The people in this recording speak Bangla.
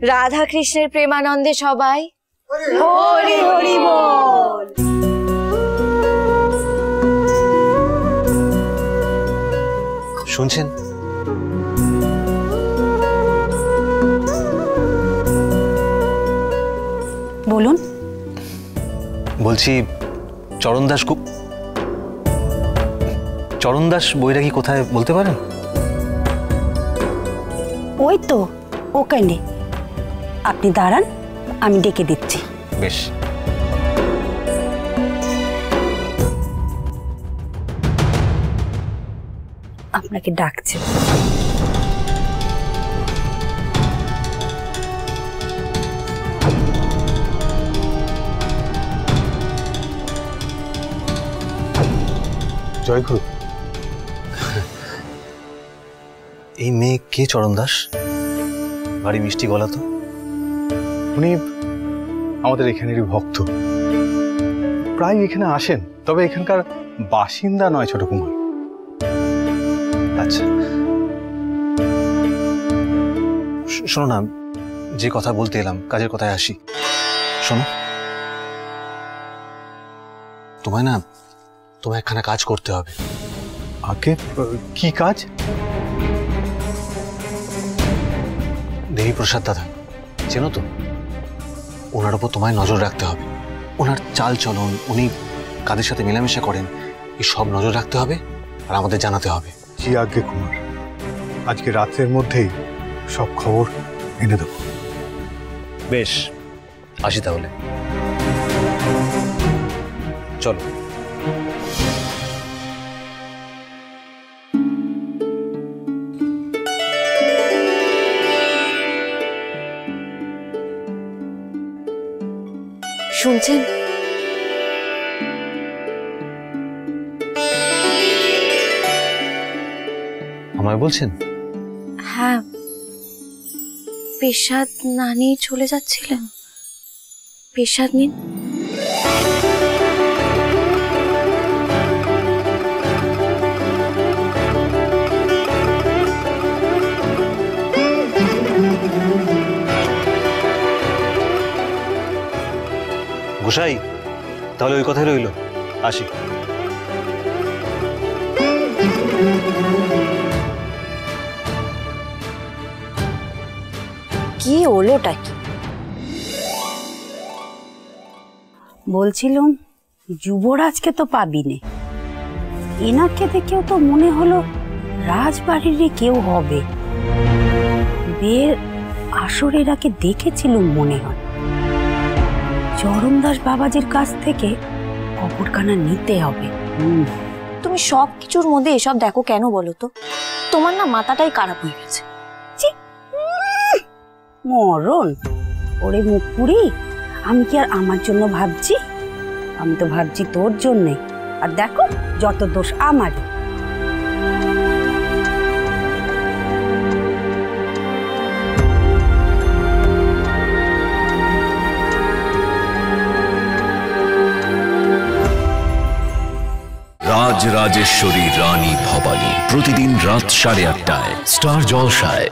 রাধা কৃষ্ণের প্রেমানন্দে সবাই হরি হরি বল। শুনছেন? বলুন। বলছি চরণদাস বৈরাগী কোথায় বলতে পারেন? ওই তো ওখানে। আপনি দাঁড়ান, আমি ডেকে দিচ্ছি। বেশ। আপনাকে ডাকছে। জয়গুরু। এই মেয়ে কে চরণদাস? ভারী মিষ্টি গলা তো। উনি আমাদের এখানেরই ভক্ত, প্রায় এখানে আসেন, তবে এখানকার বাসিন্দা নয় ছোট কুমার। আচ্ছা শোনো না, যে কথা বলতে এলাম কাজের কথায় আসি। শোনো, তোমায় একখানা কাজ করতে হবে। আগে কি কাজ? দেবী প্রসাদ দাদা চেনো তো? ওনার উপর তোমায় নজর রাখতে হবে। ওনার চাল চলন, উনি কাদের সাথে মেলামেশা করেন, এই সব নজর রাখতে হবে আর আমাদের জানাতে হবে। জি আজ্ঞে কুমার, আজকে রাতের মধ্যেই সব খবর এনে দেব। বেশ, আসি তাহলে। চলো। শুনছেন? আমায় বলছেন? হ্যাঁ, পেশাদ না নিয়ে চলে যাচ্ছিলেন। পেশাদ নিন। গোসাই, তাহলে ওই কথাই রইল। আসি। কি হলোটা কি? বলছিলাম যুবরাজকে তো পাবি নে, এনাকে দেখেও তো মনে হলো রাজবাড়িরই কেউ হবে। বিয়ের আসরে এরাকে দেখেছিলুম মনে হয়। চরণদাস বাবাজির কাছ থেকে খবরখানা নিতে হবে। তুমি সব কিছুর মধ্যে এসব দেখো কেন বলো তো? তোমার না মাথাটাই খারাপ হয়ে গেছে। মরণ ওরে মুখ পুরি, আমি কি আর আমার জন্য ভাবছি? আমি তো ভাবছি তোর জন্যে। আর দেখো যত দোষ আমারই। রাজরাজেশ্বরী রানী ভবানী প্রতিদিন রাত 8:30 স্টার জলসায়।